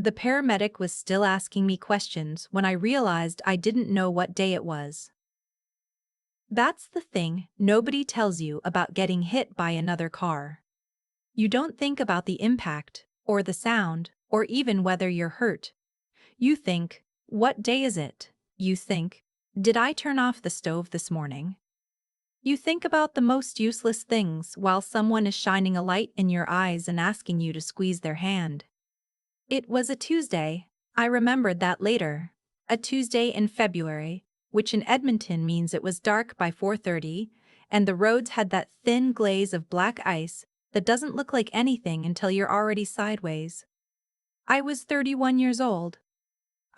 The paramedic was still asking me questions when I realized I didn't know what day it was. That's the thing nobody tells you about getting hit by another car. You don't think about the impact, or the sound, or even whether you're hurt. You think, what day is it? You think, did I turn off the stove this morning? You think about the most useless things while someone is shining a light in your eyes and asking you to squeeze their hand. It was a Tuesday. I remembered that later. A Tuesday in February, which in Edmonton means it was dark by 4:30, and the roads had that thin glaze of black ice that doesn't look like anything until you're already sideways. I was 31 years old.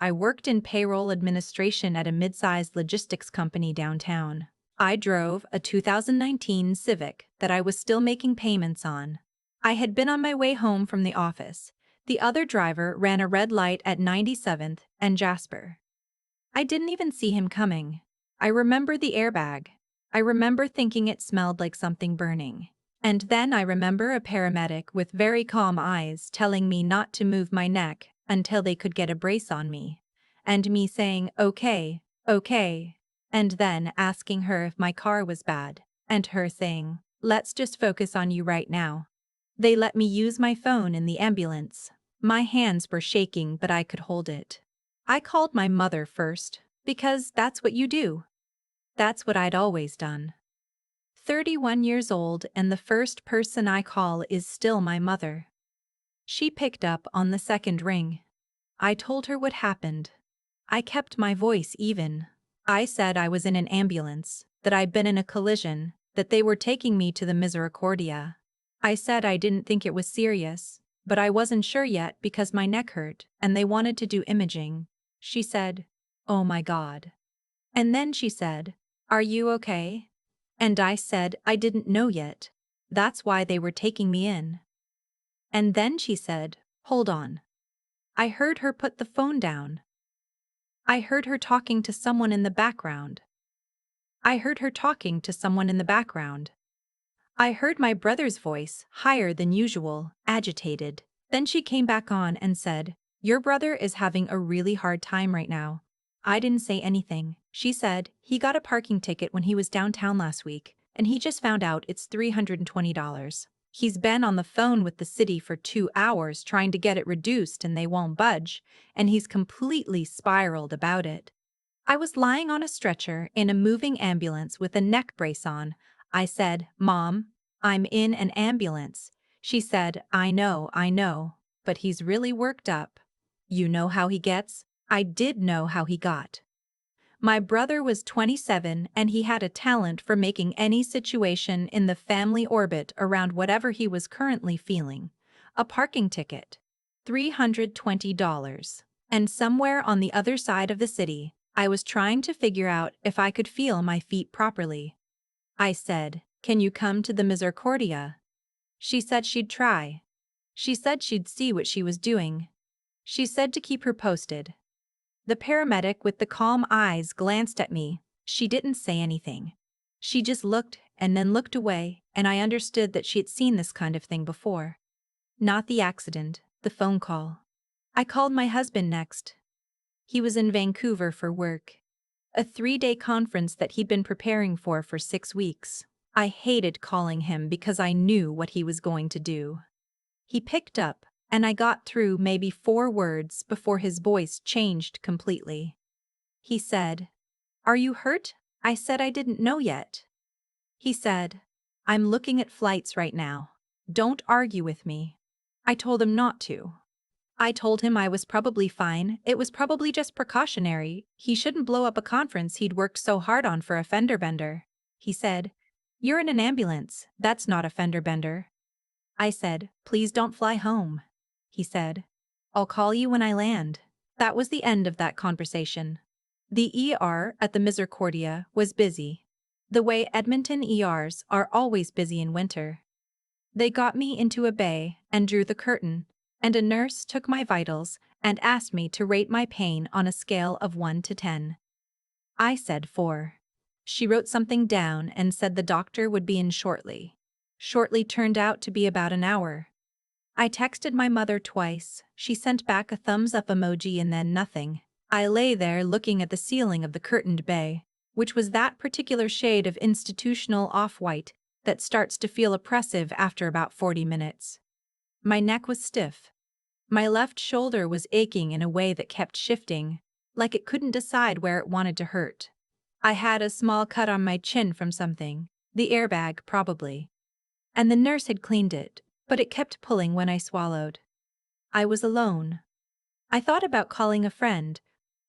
I worked in payroll administration at a mid-sized logistics company downtown. I drove a 2019 Civic that I was still making payments on. I had been on my way home from the office. The other driver ran a red light at 97th and Jasper. I didn't even see him coming. I remember the airbag. I remember thinking it smelled like something burning. And then I remember a paramedic with very calm eyes telling me not to move my neck until they could get a brace on me. And me saying, okay, okay. And then asking her if my car was bad. And her saying, let's just focus on you right now. They let me use my phone in the ambulance. My hands were shaking, but I could hold it. I called my mother first, because that's what you do. That's what I'd always done. 31 years old, and the first person I call is still my mother. She picked up on the second ring. I told her what happened. I kept my voice even. I said I was in an ambulance, that I'd been in a collision, that they were taking me to the Misericordia. I said I didn't think it was serious, but I wasn't sure yet because my neck hurt and they wanted to do imaging. She said, "Oh my God." And then she said, "Are you okay?" And I said I didn't know yet. That's why they were taking me in. And then she said, "Hold on." I heard her put the phone down. I heard her talking to someone in the background. I heard her talking to someone in the background. I heard my brother's voice, higher than usual, agitated. Then she came back on and said, "Your brother is having a really hard time right now." I didn't say anything. She said, "He got a parking ticket when he was downtown last week, and he just found out it's $320. He's been on the phone with the city for 2 hours trying to get it reduced and they won't budge, and he's completely spiraled about it." I was lying on a stretcher in a moving ambulance with a neck brace on. I said, "Mom, I'm in an ambulance." She said, I know, but he's really worked up. You know how he gets?" I did know how he got. My brother was 27 and he had a talent for making any situation in the family orbit around whatever he was currently feeling. A parking ticket. $320. And somewhere on the other side of the city, I was trying to figure out if I could feel my feet properly. I said, "Can you come to the Misericordia?" She said she'd try. She said she'd see what she was doing. She said to keep her posted. The paramedic with the calm eyes glanced at me. She didn't say anything. She just looked and then looked away, and I understood that she had seen this kind of thing before. Not the accident, the phone call. I called my husband next. He was in Vancouver for work. A 3-day conference that he'd been preparing for 6 weeks. I hated calling him because I knew what he was going to do. He picked up, and I got through maybe 4 words before his voice changed completely. He said, "Are you hurt?" I said I didn't know yet. He said, "I'm looking at flights right now. Don't argue with me." I told him not to. I told him I was probably fine, it was probably just precautionary, he shouldn't blow up a conference he'd worked so hard on for a fender bender. He said, "You're in an ambulance, that's not a fender bender." I said, "Please don't fly home." He said, "I'll call you when I land." That was the end of that conversation. The ER at the Misericordia was busy. The way Edmonton ERs are always busy in winter. They got me into a bay and drew the curtain, and a nurse took my vitals and asked me to rate my pain on a scale of 1 to 10. I said 4. She wrote something down and said the doctor would be in shortly. Shortly turned out to be about an hour. I texted my mother twice. She sent back a thumbs up emoji and then nothing. I lay there looking at the ceiling of the curtained bay, which was that particular shade of institutional off-white that starts to feel oppressive after about 40 minutes. My neck was stiff. My left shoulder was aching in a way that kept shifting, like it couldn't decide where it wanted to hurt. I had a small cut on my chin from something, the airbag probably. And the nurse had cleaned it, but it kept pulling when I swallowed. I was alone. I thought about calling a friend,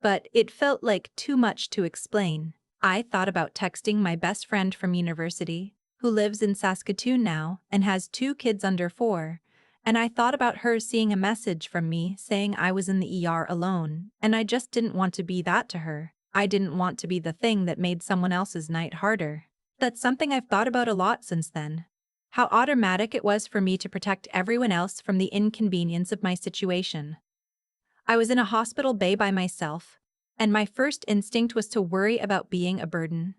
but it felt like too much to explain. I thought about texting my best friend from university, who lives in Saskatoon now and has 2 kids under 4, and I thought about her seeing a message from me saying I was in the ER alone, and I just didn't want to be that to her. I didn't want to be the thing that made someone else's night harder. That's something I've thought about a lot since then. How automatic it was for me to protect everyone else from the inconvenience of my situation. I was in a hospital bay by myself, and my first instinct was to worry about being a burden.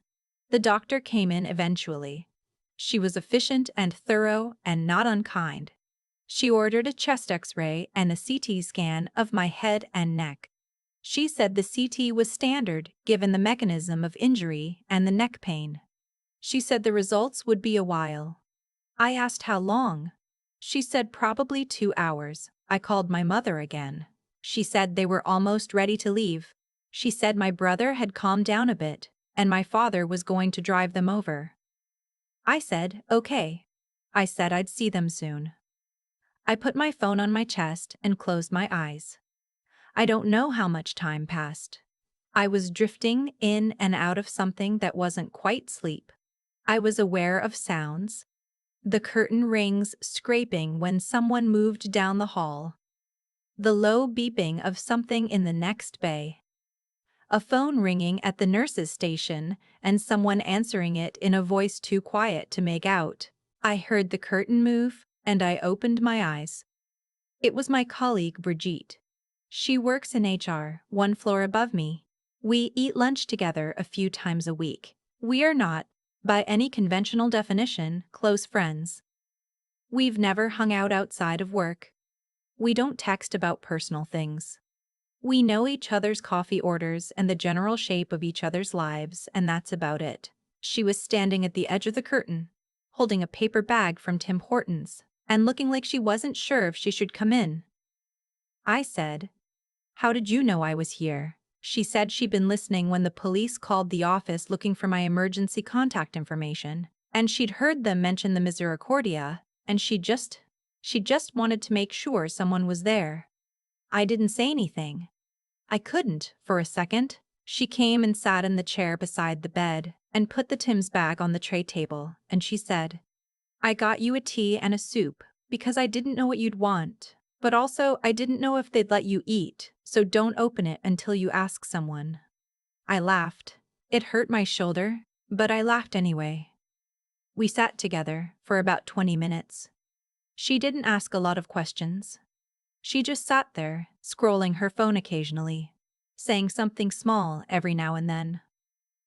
The doctor came in eventually. She was efficient and thorough and not unkind. She ordered a chest X-ray and a CT scan of my head and neck. She said the CT was standard given the mechanism of injury and the neck pain. She said the results would be a while. I asked how long. She said probably 2 hours. I called my mother again. She said they were almost ready to leave. She said my brother had calmed down a bit, and my father was going to drive them over. I said, okay. I said I'd see them soon. I put my phone on my chest and closed my eyes. I don't know how much time passed. I was drifting in and out of something that wasn't quite sleep. I was aware of sounds. The curtain rings scraping when someone moved down the hall. The low beeping of something in the next bay. A phone ringing at the nurse's station and someone answering it in a voice too quiet to make out. I heard the curtain move, and I opened my eyes. It was my colleague Brigitte. She works in HR, 1 floor above me. We eat lunch together a few times a week. We are not, by any conventional definition, close friends. We've never hung out outside of work. We don't text about personal things. We know each other's coffee orders and the general shape of each other's lives, and that's about it. She was standing at the edge of the curtain, holding a paper bag from Tim Hortons, and looking like she wasn't sure if she should come in. I said, "How did you know I was here?" She said she'd been listening when the police called the office looking for my emergency contact information, and she'd heard them mention the Misericordia, and she just wanted to make sure someone was there. I didn't say anything. I couldn't, for a second. She came and sat in the chair beside the bed and put the Tim's bag on the tray table, and she said, "I got you a tea and a soup because I didn't know what you'd want, but also I didn't know if they'd let you eat, so don't open it until you ask someone." I laughed. It hurt my shoulder, but I laughed anyway. We sat together for about 20 minutes. She didn't ask a lot of questions. She just sat there, scrolling her phone occasionally, saying something small every now and then.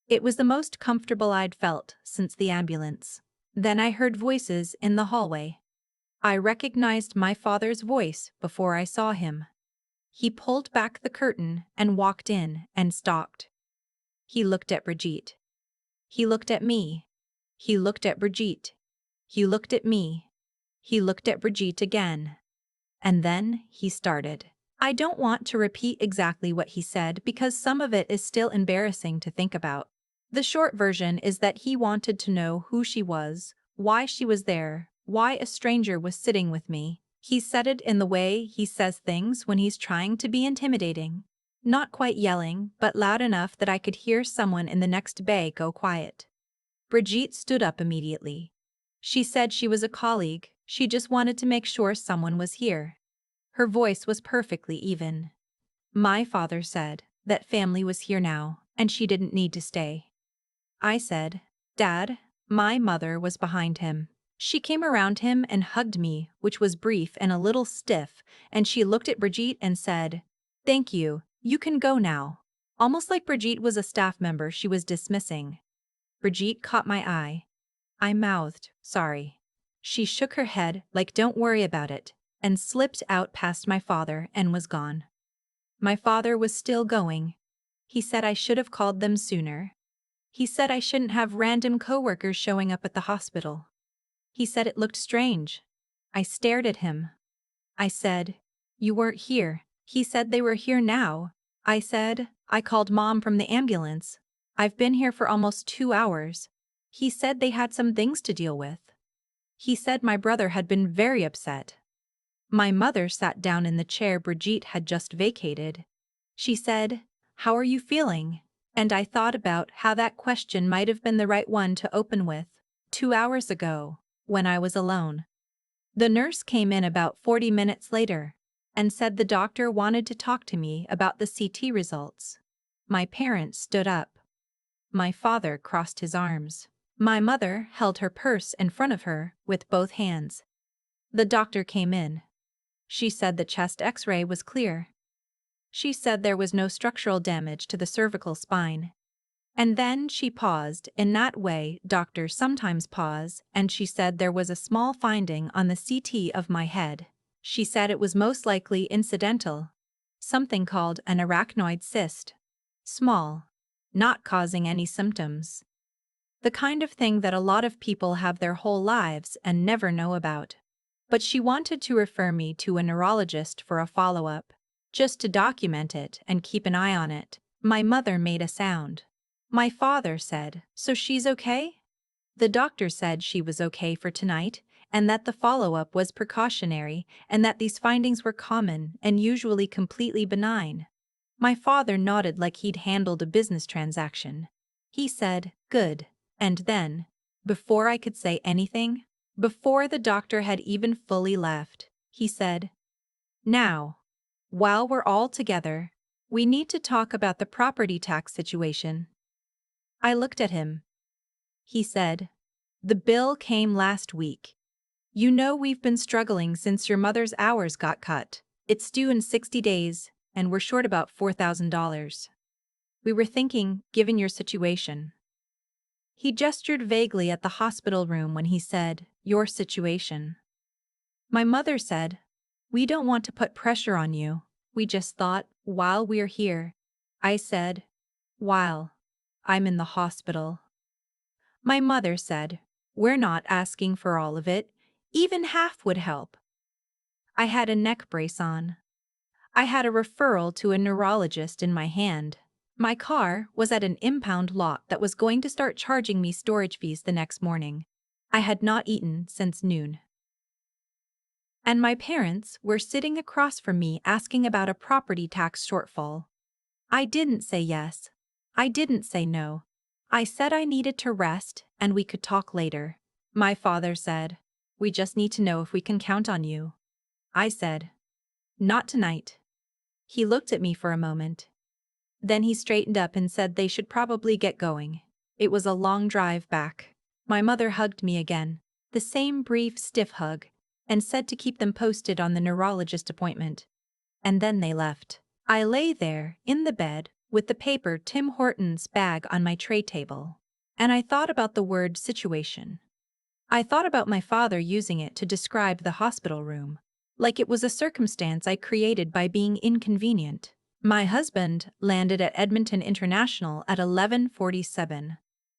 It was the most comfortable I'd felt since the ambulance. Then I heard voices in the hallway. I recognized my father's voice before I saw him. He pulled back the curtain and walked in and stopped. He looked at Brigitte. He looked at me. He looked at Brigitte. He looked at me. He looked at Brigitte again. And then he started. I don't want to repeat exactly what he said because some of it is still embarrassing to think about. The short version is that he wanted to know who she was, why she was there, why a stranger was sitting with me. He said it in the way he says things when he's trying to be intimidating. Not quite yelling, but loud enough that I could hear someone in the next bay go quiet. Brigitte stood up immediately. She said she was a colleague. She just wanted to make sure someone was here. Her voice was perfectly even. My father said that family was here now, and she didn't need to stay. I said, "Dad." My mother was behind him. She came around him and hugged me, which was brief and a little stiff, and she looked at Brigitte and said, "Thank you, you can go now." Almost like Brigitte was a staff member she was dismissing. Brigitte caught my eye. I mouthed, "Sorry." She shook her head like, "Don't worry about it. and slipped out past my father and was gone. My father was still going. He said I should have called them sooner. He said I shouldn't have random coworkers showing up at the hospital. He said it looked strange. I stared at him. I said, "You weren't here." He said they were here now. I said, "I called Mom from the ambulance. I've been here for almost 2 hours." He said they had some things to deal with. He said my brother had been very upset. My mother sat down in the chair Brigitte had just vacated. She said, "How are you feeling?" And I thought about how that question might have been the right one to open with 2 hours ago, when I was alone. The nurse came in about 40 minutes later and said the doctor wanted to talk to me about the CT results. My parents stood up. My father crossed his arms. My mother held her purse in front of her with both hands. The doctor came in. She said the chest X-ray was clear. She said there was no structural damage to the cervical spine. And then she paused in that way doctors sometimes pause, and she said there was a small finding on the CT of my head. She said it was most likely incidental, something called an arachnoid cyst. Small, not causing any symptoms. The kind of thing that a lot of people have their whole lives and never know about. But she wanted to refer me to a neurologist for a follow-up, just to document it and keep an eye on it. My mother made a sound. My father said, "So she's okay?" The doctor said she was okay for tonight, and that the follow-up was precautionary, and that these findings were common and usually completely benign. My father nodded like he'd handled a business transaction. He said, "Good." And then, before I could say anything, before the doctor had even fully left, he said, "Now, while we're all together, we need to talk about the property tax situation." I looked at him. He said, "The bill came last week. You know we've been struggling since your mother's hours got cut. It's due in 60 days, and we're short about $4,000. We were thinking, given your situation." He gestured vaguely at the hospital room when he said, "Your situation." My mother said, "We don't want to put pressure on you. We just thought, while we're here." I said, "While I'm in the hospital." My mother said, "We're not asking for all of it. Even half would help." I had a neck brace on. I had a referral to a neurologist in my hand. My car was at an impound lot that was going to start charging me storage fees the next morning. I had not eaten since noon. And my parents were sitting across from me asking about a property tax shortfall. I didn't say yes. I didn't say no. I said I needed to rest and we could talk later. My father said, "We just need to know if we can count on you." I said, "Not tonight." He looked at me for a moment. Then he straightened up and said they should probably get going. It was a long drive back. My mother hugged me again, the same brief, stiff hug, and said to keep them posted on the neurologist appointment. And then they left. I lay there, in the bed, with the paper Tim Hortons bag on my tray table. And I thought about the word situation. I thought about my father using it to describe the hospital room, like it was a circumstance I created by being inconvenient. My husband landed at Edmonton International at 11:47.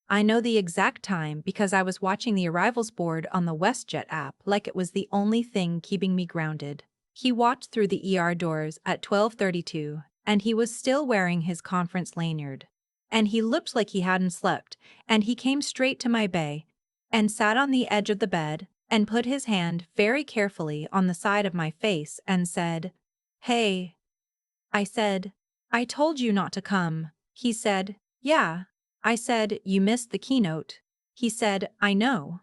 I know the exact time because I was watching the arrivals board on the WestJet app like it was the only thing keeping me grounded. He walked through the ER doors at 12:32, and he was still wearing his conference lanyard. And he looked like he hadn't slept, and he came straight to my bay and sat on the edge of the bed and put his hand very carefully on the side of my face and said, "Hey." I said, "I told you not to come." He said, "Yeah." I said, "You missed the keynote." He said, "I know."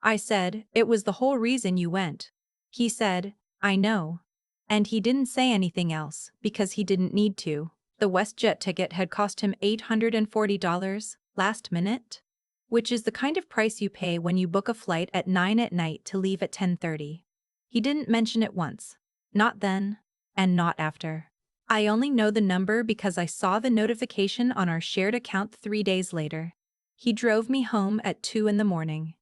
I said, "It was the whole reason you went." He said, "I know." And he didn't say anything else because he didn't need to. The WestJet ticket had cost him $840 last minute, which is the kind of price you pay when you book a flight at 9 at night to leave at 10:30. He didn't mention it once. Not then, and not after. I only know the number because I saw the notification on our shared account 3 days later. He drove me home at 2 in the morning.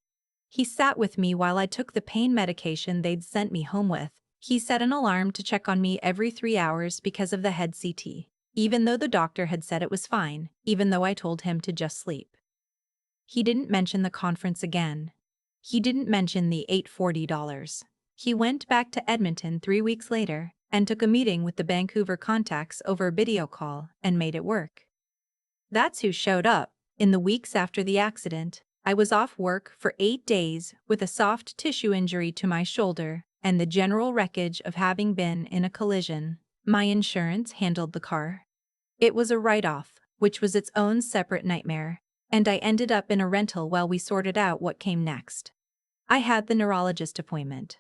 He sat with me while I took the pain medication they'd sent me home with, He set an alarm to check on me every 3 hours because of the head CT, even though the doctor had said it was fine, even though I told him to just sleep. He didn't mention the conference again. He didn't mention the $840. He went back to Edmonton 3 weeks later and took a meeting with the Vancouver contacts over video call and made it work. That's who showed up. In the weeks after the accident, I was off work for 8 days with a soft tissue injury to my shoulder and the general wreckage of having been in a collision. My insurance handled the car. It was a write-off, which was its own separate nightmare, and I ended up in a rental while we sorted out what came next. I had the neurologist appointment.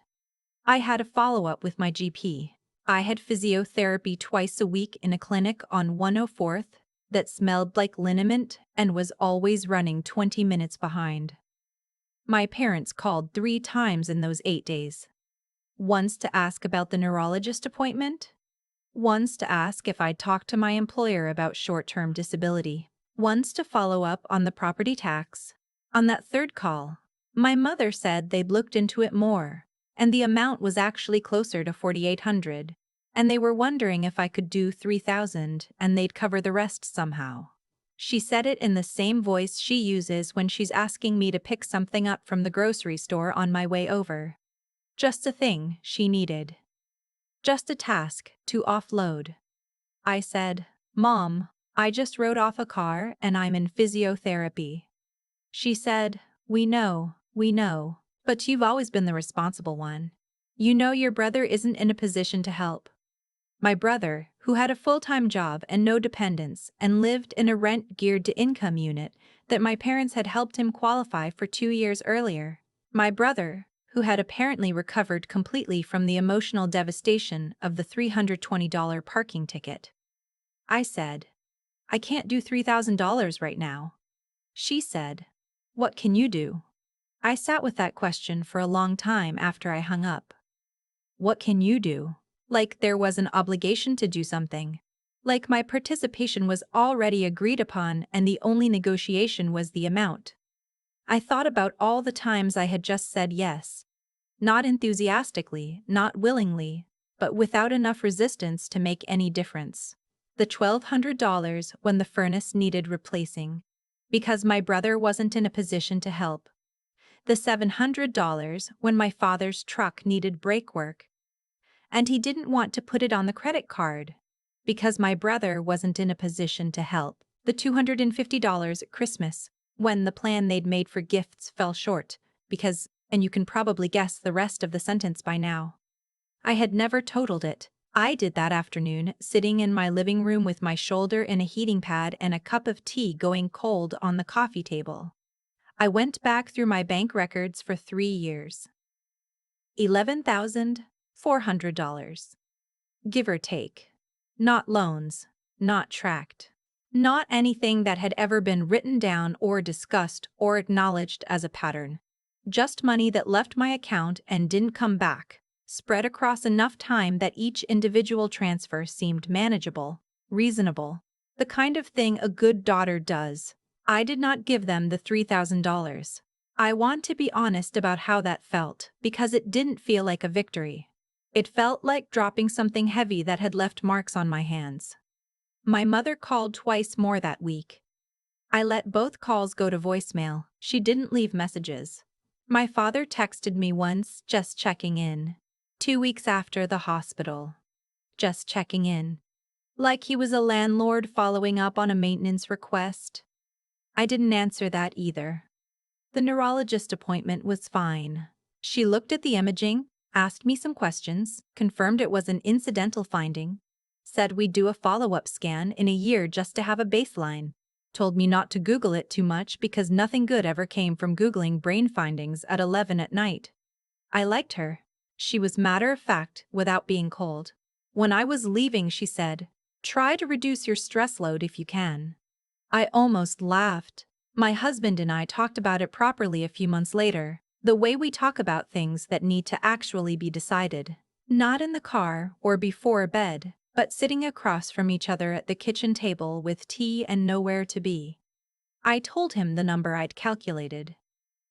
I had a follow-up with my GP. I had physiotherapy twice a week in a clinic on 104th that smelled like liniment and was always running 20 minutes behind. My parents called 3 times in those 8 days. Once to ask about the neurologist appointment, once to ask if I'd talked to my employer about short-term disability, once to follow up on the property tax. On that third call, my mother said they'd looked into it more, and the amount was actually closer to $4,800, and they were wondering if I could do $3,000 and they'd cover the rest somehow. She said it in the same voice she uses when she's asking me to pick something up from the grocery store on my way over. Just a thing she needed. Just a task to offload. I said, "Mom, I just wrote off a car and I'm in physiotherapy." She said, we know, but you've always been the responsible one. You know your brother isn't in a position to help." My brother, who had a full-time job and no dependents and lived in a rent-geared-to-income unit that my parents had helped him qualify for 2 years earlier. My brother, who had apparently recovered completely from the emotional devastation of the $320 parking ticket. I said, "I can't do $3,000 right now." She said, "What can you do?" I sat with that question for a long time after I hung up. What can you do? Like there was an obligation to do something. Like my participation was already agreed upon and the only negotiation was the amount. I thought about all the times I had just said yes. Not enthusiastically, not willingly, but without enough resistance to make any difference. The $1,200 when the furnace needed replacing, because my brother wasn't in a position to help. The $700 when my father's truck needed brake work, and he didn't want to put it on the credit card, because my brother wasn't in a position to help. The $250 at Christmas, when the plan they'd made for gifts fell short, because, and you can probably guess the rest of the sentence by now. I had never totaled it. I did that afternoon, sitting in my living room with my shoulder in a heating pad and a cup of tea going cold on the coffee table. I went back through my bank records for 3 years. $11,400. Give or take. Not loans, not tracked. Not anything that had ever been written down or discussed or acknowledged as a pattern. Just money that left my account and didn't come back, spread across enough time that each individual transfer seemed manageable, reasonable, the kind of thing a good daughter does. I did not give them the $3,000. I want to be honest about how that felt, because it didn't feel like a victory. It felt like dropping something heavy that had left marks on my hands. My mother called twice more that week. I let both calls go to voicemail. She didn't leave messages. My father texted me once, just checking in. 2 weeks after the hospital. Just checking in. Like he was a landlord following up on a maintenance request. I didn't answer that either. The neurologist appointment was fine. She looked at the imaging, asked me some questions, confirmed it was an incidental finding, said we'd do a follow-up scan in a year just to have a baseline, told me not to Google it too much because nothing good ever came from Googling brain findings at 11 at night. I liked her. She was matter-of-fact without being cold. When I was leaving, she said, "Try to reduce your stress load if you can." I almost laughed. My husband and I talked about it properly a few months later, the way we talk about things that need to actually be decided. Not in the car or before bed, but sitting across from each other at the kitchen table with tea and nowhere to be. I told him the number I'd calculated.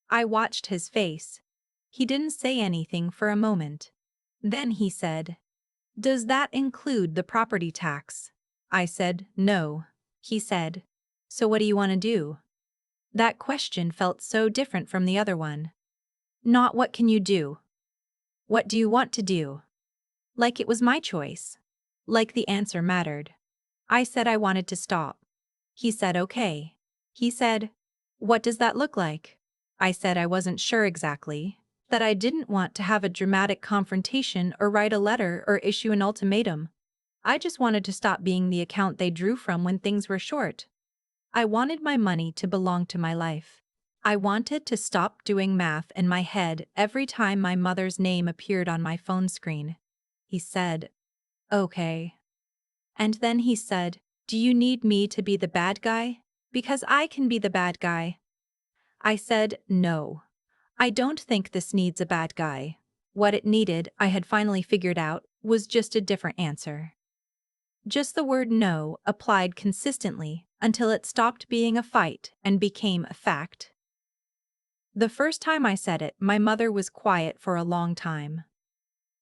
I watched his face. He didn't say anything for a moment. Then he said, "Does that include the property tax?" I said, "No." He said, "So what do you want to do?" That question felt so different from the other one. Not what can you do? What do you want to do? Like it was my choice. Like the answer mattered. I said I wanted to stop. He said okay. He said, "What does that look like?" I said I wasn't sure exactly, that I didn't want to have a dramatic confrontation or write a letter or issue an ultimatum. I just wanted to stop being the account they drew from when things were short. I wanted my money to belong to my life. I wanted to stop doing math in my head every time my mother's name appeared on my phone screen. He said, "Okay." And then he said, "Do you need me to be the bad guy? Because I can be the bad guy." I said, "No. I don't think this needs a bad guy." What it needed, I had finally figured out, was just a different answer. Just the word no applied consistently until it stopped being a fight and became a fact. The first time I said it, my mother was quiet for a long time.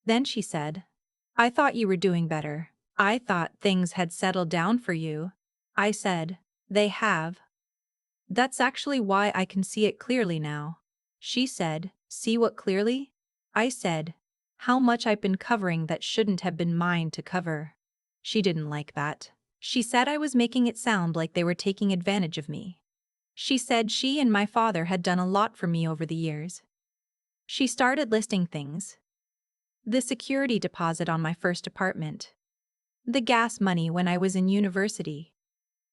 Then she said, "I thought you were doing better. I thought things had settled down for you." I said, "They have. That's actually why I can see it clearly now." She said, "See what clearly?" I said, "How much I've been covering that shouldn't have been mine to cover." She didn't like that. She said I was making it sound like they were taking advantage of me. She said she and my father had done a lot for me over the years. She started listing things. The security deposit on my first apartment. The gas money when I was in university.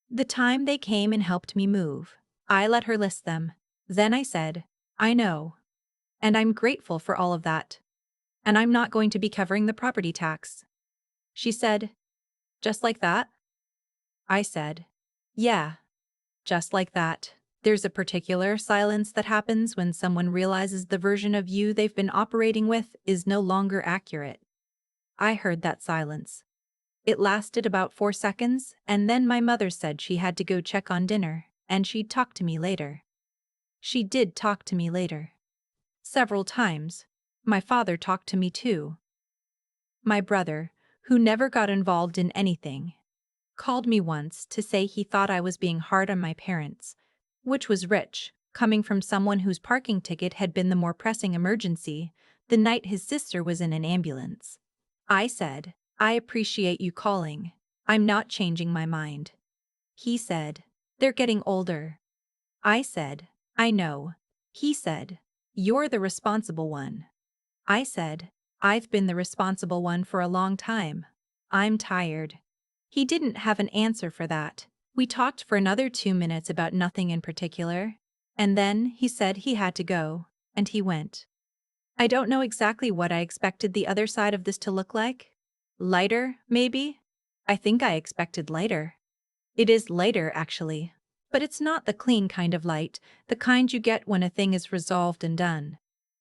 The time they came and helped me move. I let her list them. Then I said, "I know. And I'm grateful for all of that. And I'm not going to be covering the property tax." She said, "Just like that?" I said, "Yeah, just like that." There's a particular silence that happens when someone realizes the version of you they've been operating with is no longer accurate. I heard that silence. It lasted about 4 seconds, and then my mother said she had to go check on dinner, and she'd talk to me later. She did talk to me later. Several times. My father talked to me too. My brother, who never got involved in anything, called me once to say he thought I was being hard on my parents, which was rich, coming from someone whose parking ticket had been the more pressing emergency the night his sister was in an ambulance. I said, "I appreciate you calling. I'm not changing my mind." He said, "They're getting older." I said, "I know." He said, "You're the responsible one." I said, "I've been the responsible one for a long time. I'm tired." He didn't have an answer for that. We talked for another 2 minutes about nothing in particular, and then he said he had to go, and he went. I don't know exactly what I expected the other side of this to look like. Lighter, maybe? I think I expected lighter. It is lighter, actually. But it's not the clean kind of light, the kind you get when a thing is resolved and done.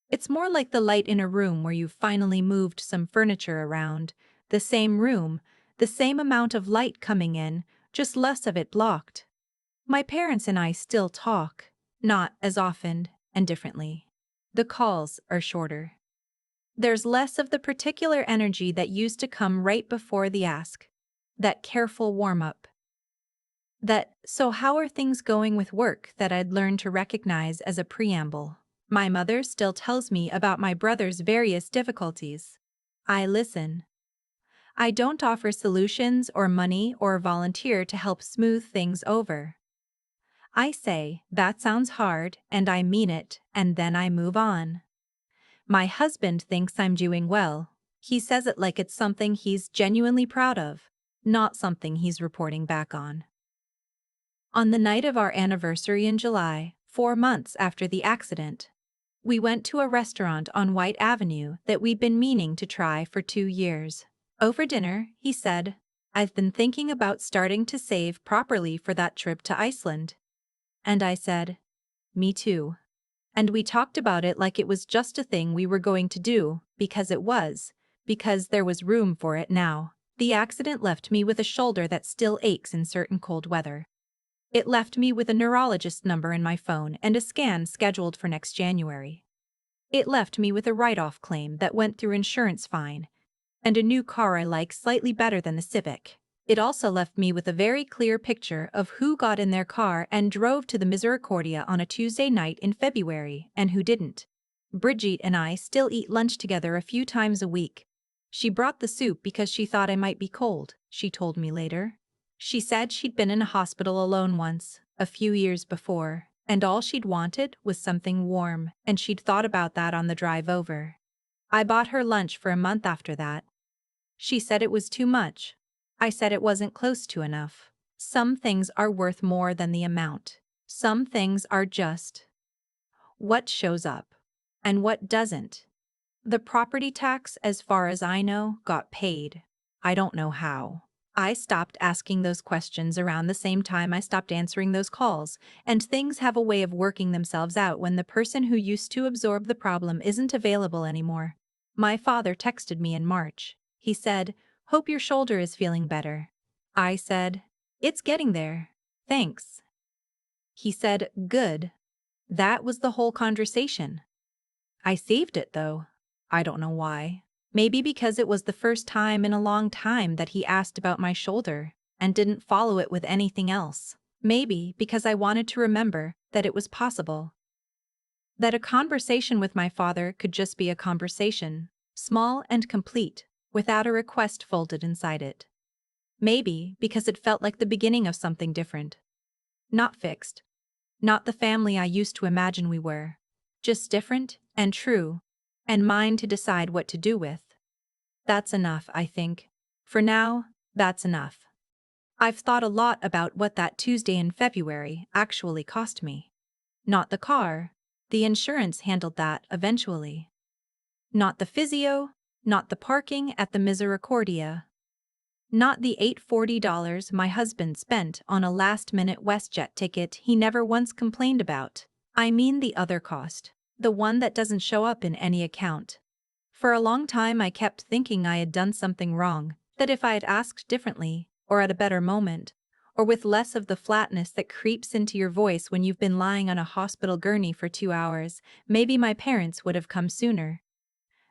It's more like the light in a room where you've finally moved some furniture around, the same room, the same amount of light coming in, just less of it blocked. My parents and I still talk, not as often and differently. The calls are shorter. There's less of the particular energy that used to come right before the ask. That careful warm-up. That, "So how are things going with work?" that I'd learned to recognize as a preamble. My mother still tells me about my brother's various difficulties. I listen. I don't offer solutions or money or volunteer to help smooth things over. I say, "That sounds hard, and I mean it," and then I move on. My husband thinks I'm doing well. He says it like it's something he's genuinely proud of, not something he's reporting back on. On the night of our anniversary in July, 4 months after the accident, we went to a restaurant on White Avenue that we'd been meaning to try for 2 years. Over dinner, he said, "I've been thinking about starting to save properly for that trip to Iceland." And I said, "Me too." And we talked about it like it was just a thing we were going to do, because it was, because there was room for it now. The accident left me with a shoulder that still aches in certain cold weather. It left me with a neurologist number in my phone and a scan scheduled for next January. It left me with a write-off claim that went through insurance fine, and a new car I like slightly better than the Civic. It also left me with a very clear picture of who got in their car and drove to the Misericordia on a Tuesday night in February and who didn't. Brigitte and I still eat lunch together a few times a week. She brought the soup because she thought I might be cold, she told me later. She said she'd been in a hospital alone once, a few years before, and all she'd wanted was something warm, and she'd thought about that on the drive over. I bought her lunch for a month after that. She said it was too much. I said it wasn't close to enough. Some things are worth more than the amount. Some things are just what shows up and what doesn't. The property tax, as far as I know, got paid. I don't know how. I stopped asking those questions around the same time I stopped answering those calls, and things have a way of working themselves out when the person who used to absorb the problem isn't available anymore. My father texted me in March. He said, "Hope your shoulder is feeling better." I said, "It's getting there. Thanks." He said, "Good." That was the whole conversation. I saved it though. I don't know why. Maybe because it was the first time in a long time that he asked about my shoulder and didn't follow it with anything else. Maybe because I wanted to remember that it was possible. That a conversation with my father could just be a conversation, small and complete, without a request folded inside it. Maybe because it felt like the beginning of something different. Not fixed. Not the family I used to imagine we were. Just different and true, and mine to decide what to do with. That's enough, I think. For now, that's enough. I've thought a lot about what that Tuesday in February actually cost me. Not the car. The insurance handled that eventually. Not the physio, not the parking at the Misericordia. Not the $840 my husband spent on a last-minute WestJet ticket he never once complained about. I mean the other cost, the one that doesn't show up in any account. For a long time I kept thinking I had done something wrong, that if I had asked differently, or at a better moment, or with less of the flatness that creeps into your voice when you've been lying on a hospital gurney for 2 hours, maybe my parents would have come sooner.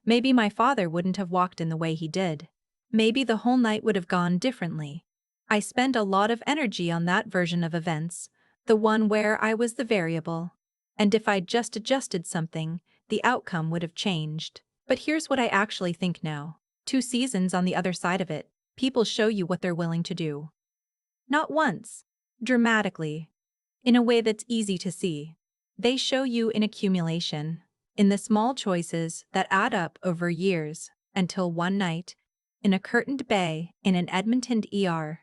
Maybe my father wouldn't have walked in the way he did. Maybe the whole night would have gone differently. I spend a lot of energy on that version of events, the one where I was the variable. And if I'd just adjusted something, the outcome would have changed. But here's what I actually think now. 2 seasons on the other side of it, people show you what they're willing to do. Not once. Dramatically. In a way that's easy to see. They show you in accumulation. In the small choices that add up over years, until one night, in a curtained bay in an Edmonton ER,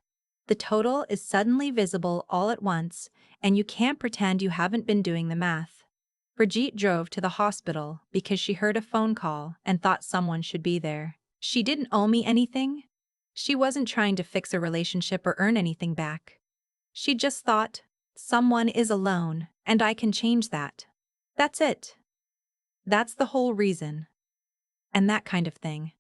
the total is suddenly visible all at once, and you can't pretend you haven't been doing the math. Brigitte drove to the hospital because she heard a phone call and thought someone should be there. She didn't owe me anything. She wasn't trying to fix a relationship or earn anything back. She just thought, someone is alone, and I can change that. That's it. That's the whole reason. And that kind of thing.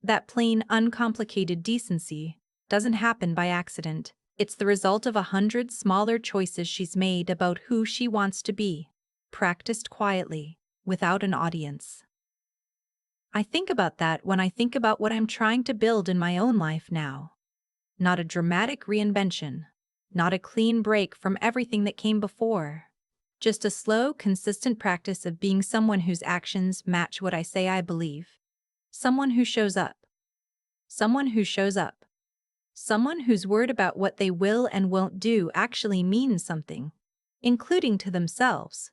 That plain, uncomplicated decency doesn't happen by accident. It's the result of 100 smaller choices she's made about who she wants to be, practiced quietly, without an audience. I think about that when I think about what I'm trying to build in my own life now. Not a dramatic reinvention, not a clean break from everything that came before. Just a slow, consistent practice of being someone whose actions match what I say I believe. Someone who shows up. Someone who shows up. Someone whose word about what they will and won't do actually means something, including to themselves.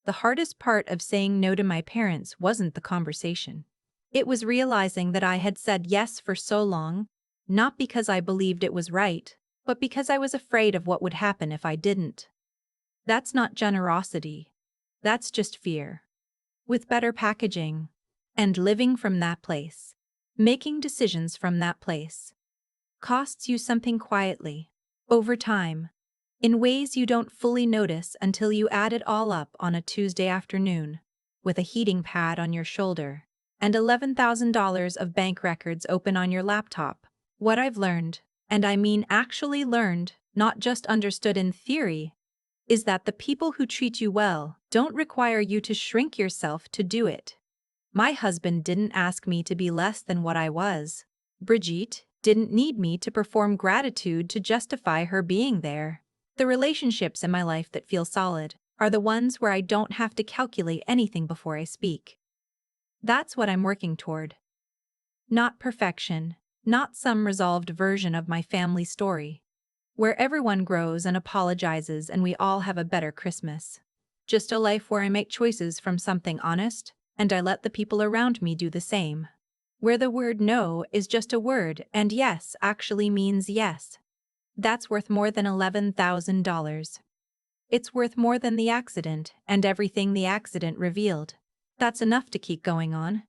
The hardest part of saying no to my parents wasn't the conversation. It was realizing that I had said yes for so long, not because I believed it was right, but because I was afraid of what would happen if I didn't. That's not generosity. That's just fear. With better packaging. And living from that place. Making decisions from that place. Costs you something quietly, over time, in ways you don't fully notice until you add it all up on a Tuesday afternoon, with a heating pad on your shoulder, and $11,000 of bank records open on your laptop. What I've learned, and I mean actually learned, not just understood in theory, is that the people who treat you well don't require you to shrink yourself to do it. My husband didn't ask me to be less than what I was. Brigitte didn't need me to perform gratitude to justify her being there. The relationships in my life that feel solid are the ones where I don't have to calculate anything before I speak. That's what I'm working toward. Not perfection, not some resolved version of my family story, where everyone grows and apologizes and we all have a better Christmas. Just a life where I make choices from something honest, and I let the people around me do the same. Where the word no is just a word and yes actually means yes. That's worth more than $11,000. It's worth more than the accident and everything the accident revealed. That's enough to keep going on.